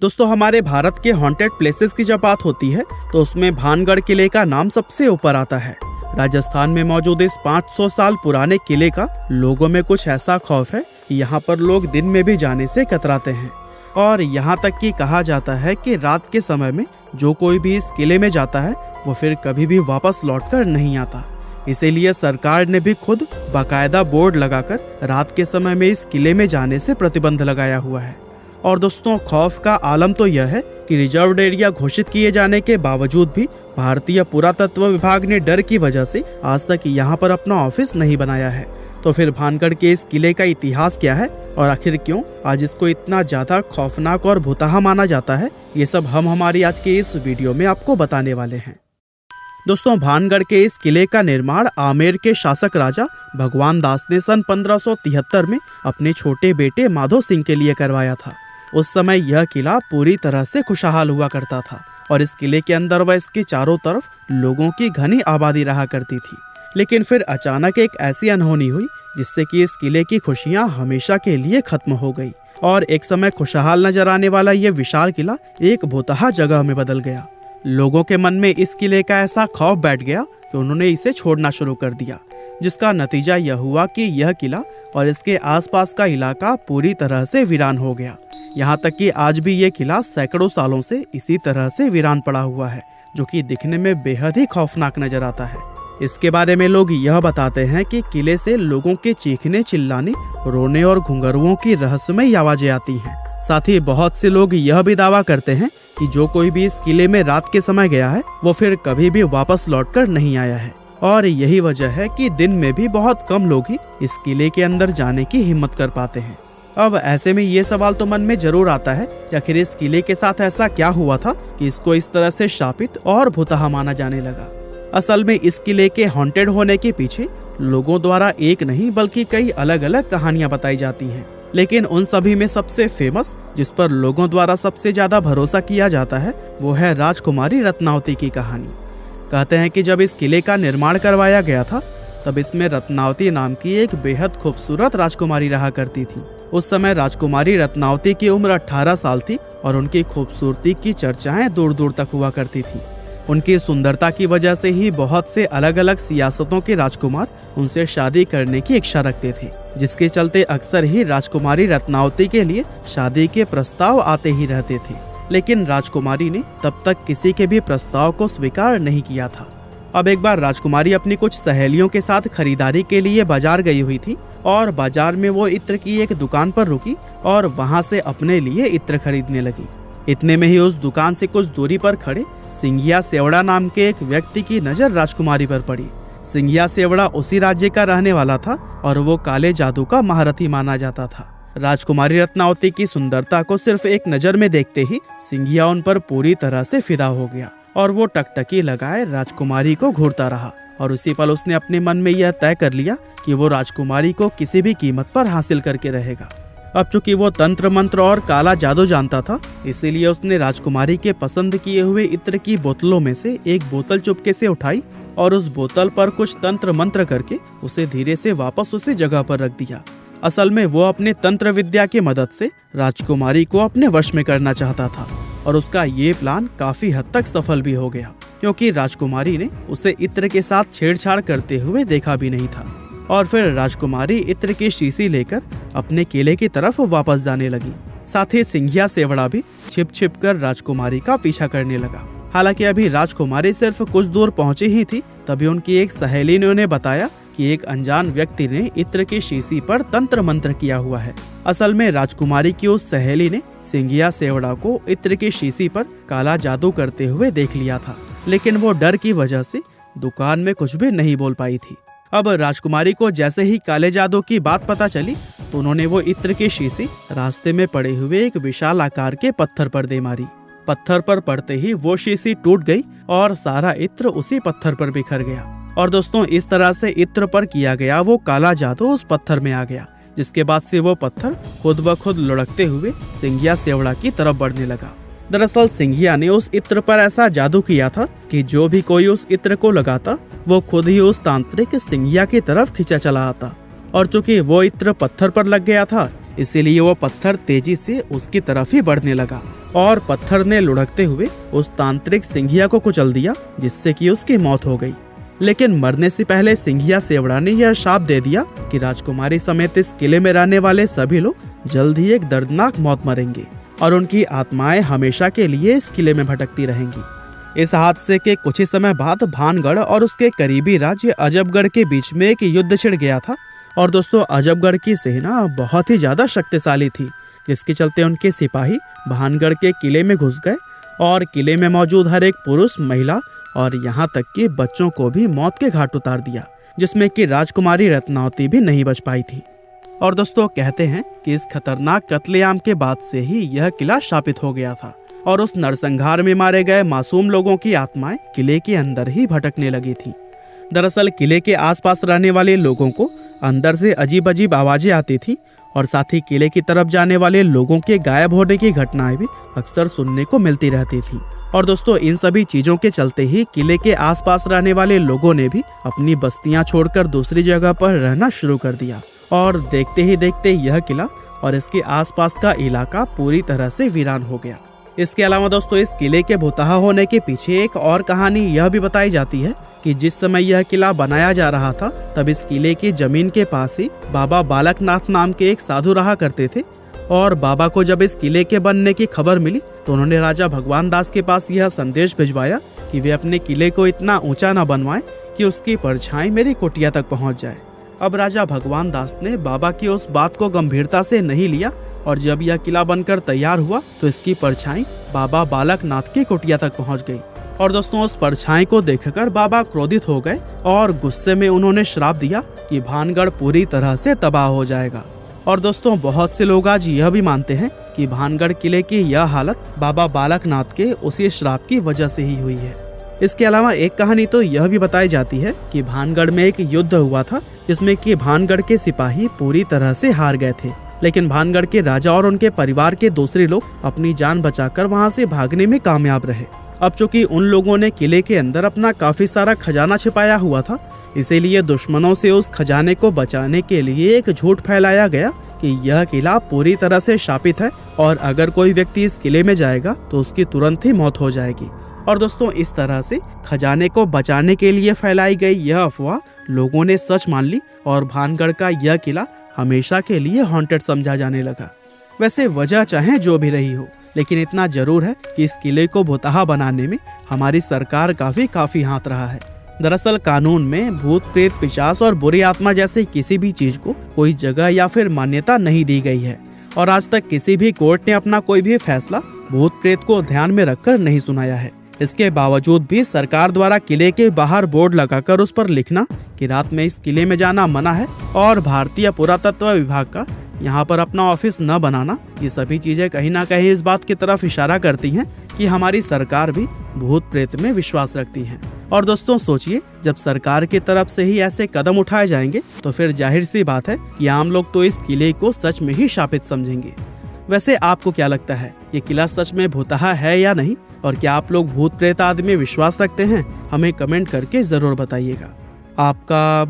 दोस्तों हमारे भारत के हॉन्टेड प्लेसेस की जब बात होती है तो उसमें भानगढ़ किले का नाम सबसे ऊपर आता है। राजस्थान में मौजूद इस 500 साल पुराने किले का लोगों में कुछ ऐसा खौफ है कि यहाँ पर लोग दिन में भी जाने से कतराते हैं और यहाँ तक कि कहा जाता है कि रात के समय में जो कोई भी इस किले में जाता है वो फिर कभी भी वापस लौटकर नहीं आता। इसीलिए सरकार ने भी खुद बाकायदा बोर्ड लगाकर रात के समय में इस किले में जाने से प्रतिबंध लगाया हुआ है। और दोस्तों खौफ का आलम तो यह है कि रिजर्व्ड एरिया घोषित किए जाने के बावजूद भी भारतीय पुरातत्व विभाग ने डर की वजह से आज तक यहाँ पर अपना ऑफिस नहीं बनाया है। तो फिर भानगढ़ के इस किले का इतिहास क्या है और आखिर क्यों आज इसको इतना ज्यादा खौफनाक और भुतहा माना जाता है, ये सब हम हमारी आज के इस वीडियो में आपको बताने वाले हैं। दोस्तों भानगढ़ के इस किले का निर्माण आमेर के शासक राजा भगवान दास ने सन 1573 में अपने छोटे बेटे माधो सिंह के लिए करवाया था। उस समय यह किला पूरी तरह से खुशहाल हुआ करता था और इस किले के अंदर व इसके चारों तरफ लोगों की घनी आबादी रहा करती थी। लेकिन फिर अचानक एक ऐसी अनहोनी हुई जिससे कि इस किले की खुशियां हमेशा के लिए खत्म हो गई और एक समय खुशहाल नजर आने वाला यह विशाल किला एक भुतहा जगह में बदल गया। लोगों के मन में इस किले का ऐसा खौफ बैठ गया कि उन्होंने इसे छोड़ना शुरू कर दिया, जिसका नतीजा यह हुआ कि यह किला और इसके आसपास का इलाका पूरी तरह से वीरान हो गया। यहाँ तक कि आज भी ये किला सैकड़ों सालों से इसी तरह से वीरान पड़ा हुआ है, जो कि दिखने में बेहद ही खौफनाक नजर आता है। इसके बारे में लोग यह बताते हैं कि किले से लोगों के चीखने, चिल्लाने, रोने और घुंघरुओं की रहस्यमयी आवाजें आती हैं। साथ ही बहुत से लोग यह भी दावा करते हैं कि जो कोई भी इस किले में रात के समय गया है वो फिर कभी भी वापस लौटकर नहीं आया है। और यही वजह है कि दिन में भी बहुत कम लोग ही इस किले के अंदर जाने की हिम्मत कर पाते हैं। अब ऐसे में ये सवाल तो मन में जरूर आता है कि आखिर इस किले के साथ ऐसा क्या हुआ था कि इसको इस तरह से शापित और भुतहा माना जाने लगा। असल में इस किले के हॉन्टेड होने के पीछे लोगों द्वारा एक नहीं बल्कि कई अलग अलग कहानियां बताई जाती हैं, लेकिन उन सभी में सबसे फेमस, जिस पर लोगों द्वारा सबसे ज्यादा भरोसा किया जाता है, वो है राजकुमारी रत्नावती की कहानी। कहते हैं कि जब इस किले का निर्माण करवाया गया था तब इसमें रत्नावती नाम की एक बेहद खूबसूरत राजकुमारी रहा करती थी। उस समय राजकुमारी रत्नावती की उम्र 18 साल थी और उनकी खूबसूरती की चर्चाएं दूर दूर तक हुआ करती थी। उनकी सुंदरता की वजह से ही बहुत से अलग अलग सियासतों के राजकुमार उनसे शादी करने की इच्छा रखते थे, जिसके चलते अक्सर ही राजकुमारी रत्नावती के लिए शादी के प्रस्ताव आते ही रहते थे। लेकिन राजकुमारी ने तब तक किसी के भी प्रस्ताव को स्वीकार नहीं किया था। अब एक बार राजकुमारी अपनी कुछ सहेलियों के साथ खरीदारी के लिए बाजार गई हुई थी और बाजार में वो इत्र की एक दुकान पर रुकी और वहां से अपने लिए इत्र खरीदने लगी। इतने में ही उस दुकान से कुछ दूरी पर खड़े सिंघिया सेवड़ा नाम के एक व्यक्ति की नजर राजकुमारी पर पड़ी। सिंघिया सेवड़ा उसी राज्य का रहने वाला था और वो काले जादू का महारथी माना जाता था। राजकुमारी रत्नावती की सुंदरता को सिर्फ एक नजर में देखते ही सिंघिया उन पर पूरी तरह से फिदा हो गया और वो टकटकी लगाए राजकुमारी को घूरता रहा और उसी पल उसने अपने मन में यह तय कर लिया कि वो राजकुमारी को किसी भी कीमत पर हासिल करके रहेगा। अब चूंकि वो तंत्र मंत्र और काला जादू जानता था, इसीलिए उसने राजकुमारी के पसंद किए हुए इत्र की बोतलों में से एक बोतल चुपके से उठाई और उस बोतल पर कुछ तंत्र मंत्र करके उसे धीरे से वापस उसी जगह पर रख दिया। असल में वो अपने तंत्र विद्या की मदद से राजकुमारी को अपने वश में करना चाहता था और उसका ये प्लान काफी हद तक सफल भी हो गया, क्योंकि राजकुमारी ने उसे इत्र के साथ छेड़छाड़ करते हुए देखा भी नहीं था। और फिर राजकुमारी इत्र की शीशी लेकर अपने किले की तरफ वापस जाने लगी। साथ ही सिंघिया सेवड़ा भी छिप छिप कर राजकुमारी का पीछा करने लगा। हालांकि अभी राजकुमारी सिर्फ कुछ दूर पहुंची ही थी, तभी उनकी एक सहेली ने उन्हें बताया कि एक अनजान व्यक्ति ने इत्र की शीशी पर तंत्र मंत्र किया हुआ है। असल में राजकुमारी की उस सहेली ने सिंघिया सेवड़ा को इत्र की शीशी पर काला जादू करते हुए देख लिया था, लेकिन वो डर की वजह से दुकान में कुछ भी नहीं बोल पाई थी। अब राजकुमारी को जैसे ही काले जादू की बात पता चली तो उन्होंने वो इत्र की शीशी रास्ते में पड़े हुए एक विशाल आकार के पत्थर पर दे मारी। पत्थर पर पड़ते ही वो शीशी टूट गई और सारा इत्र उसी पत्थर पर बिखर गया। और दोस्तों इस तरह से इत्र पर किया गया वो काला जादू उस पत्थर में आ गया, जिसके बाद से वो पत्थर खुद ब खुद लुढ़कते हुए सिंघिया सेवड़ा की तरफ बढ़ने लगा। दरअसल सिंघिया ने उस इत्र पर ऐसा जादू किया था कि जो भी कोई उस इत्र को लगाता वो खुद ही उस तांत्रिक सिंघिया की तरफ खींचा चला आता। और चूंकि वो इत्र पत्थर पर लग गया था, इसीलिए वो पत्थर तेजी से उसकी तरफ ही बढ़ने लगा और पत्थर ने लुढ़कते हुए उस तांत्रिक सिंघिया को कुचल दिया, जिससे कि उसकी मौत हो गई। लेकिन मरने से पहले सिंघिया सेवड़ा ने यह शाप दे दिया कि राजकुमारी समेत इस किले में रहने वाले सभी लोग जल्द ही एक दर्दनाक मौत मरेंगे और उनकी आत्माएं हमेशा के लिए इस किले में भटकती रहेंगी। इस हादसे के कुछ ही समय बाद भानगढ़ और उसके करीबी राज्य अजबगढ़ के बीच में एक युद्ध छिड़ गया था। और दोस्तों, अजबगढ़ की सेना बहुत ही ज्यादा शक्तिशाली थी, जिसके चलते उनके सिपाही भानगढ़ के किले में घुस गए और किले में मौजूद हर एक पुरुष, महिला और यहाँ तक कि बच्चों को भी मौत के घाट उतार दिया, जिसमें कि राजकुमारी रत्नावती भी नहीं बच पाई थी। और दोस्तों, कहते हैं कि इस खतरनाक कत्लेआम के बाद से ही यह किला शापित हो गया था और उस नरसंहार में मारे गए मासूम लोगों की आत्माएं किले के अंदर ही भटकने लगी थी। दरअसल किले के आसपास रहने वाले लोगों को अंदर से अजीब अजीब आवाजें आती थी और साथ ही किले की तरफ जाने वाले लोगों के गायब होने की घटनाएं भी अक्सर सुनने को मिलती रहती थी। और दोस्तों, इन सभी चीजों के चलते ही किले के आसपास रहने वाले लोगों ने भी अपनी बस्तियां छोड़कर दूसरी जगह पर रहना शुरू कर दिया और देखते ही देखते यह किला और इसके आसपास का इलाका पूरी तरह से वीरान हो गया। इसके अलावा दोस्तों, इस किले के भुतहा होने के पीछे एक और कहानी यह भी बताई जाती है कि जिस समय यह किला बनाया जा रहा था, तब इस किले की जमीन के पास ही बाबा बालकनाथ नाम के एक साधु रहा करते थे। और बाबा को जब इस किले के बनने की खबर मिली तो उन्होंने राजा भगवान दास के पास यह संदेश भिजवाया कि वे अपने किले को इतना ऊंचा न बनवाएं कि उसकी परछाई मेरी कुटिया तक पहुंच जाए। अब राजा भगवान दास ने बाबा की उस बात को गंभीरता से नहीं लिया और जब यह किला बनकर तैयार हुआ तो इसकी परछाई बाबा बालकनाथ की कुटिया तक पहुंच गई। और दोस्तों, उस परछाई को देखकर बाबा क्रोधित हो गए और गुस्से में उन्होंने श्राप दिया कि भानगढ़ पूरी तरह से तबाह हो जाएगा। और दोस्तों, बहुत से लोग आज यह भी मानते हैं कि भानगढ़ किले की यह हालत बाबा बालकनाथ के उसी श्राप की वजह से ही हुई है। इसके अलावा एक कहानी तो यह भी बताई जाती है कि भानगढ़ में एक युद्ध हुआ था, जिसमें कि भानगढ़ के सिपाही पूरी तरह से हार गए थे, लेकिन भानगढ़ के राजा और उनके परिवार के दूसरे लोग अपनी जान बचाकर वहां से भागने में कामयाब रहे। अब चूंकि उन लोगों ने किले के अंदर अपना काफी सारा खजाना छिपाया हुआ था, इसीलिए दुश्मनों से उस खजाने को बचाने के लिए एक झूठ फैलाया गया कि यह किला पूरी तरह से शापित है और अगर कोई व्यक्ति इस किले में जाएगा तो उसकी तुरंत ही मौत हो जाएगी। और दोस्तों, इस तरह से खजाने को बचाने के लिए फैलाई गई यह अफवाह लोगों ने सच मान ली और भानगढ़ का यह किला हमेशा के लिए हॉन्टेड समझा जाने लगा। वैसे वजह चाहे जो भी रही हो, लेकिन इतना जरूर है कि इस किले को भुतहा बनाने में हमारी सरकार का भी काफी हाथ रहा है। दरअसल कानून में भूत, प्रेत, पिशाच और बुरी आत्मा जैसे किसी भी चीज को कोई जगह या फिर मान्यता नहीं दी गई है और आज तक किसी भी कोर्ट ने अपना कोई भी फैसला भूत प्रेत को ध्यान में रखकर नहीं सुनाया है। इसके बावजूद भी सरकार द्वारा किले के बाहर बोर्ड लगाकर उस पर लिखना कि रात में इस किले में जाना मना है और भारतीय पुरातत्व विभाग का यहाँ पर अपना ऑफिस न बनाना, ये सभी चीजें कहीं ना कहीं इस बात की तरफ इशारा करती हैं कि हमारी सरकार भी भूत प्रेत में विश्वास रखती है। और दोस्तों, सोचिए, जब सरकार की तरफ से ही ऐसे कदम उठाए जाएंगे तो फिर जाहिर सी बात है कि आम लोग तो इस किले को सच में ही शापित समझेंगे। वैसे आपको क्या लगता है, ये किला सच में भुतहा है या नहीं? और क्या आप लोग भूत प्रेत आदि में विश्वास रखते हैं? हमें कमेंट करके जरूर बताइएगा। आपका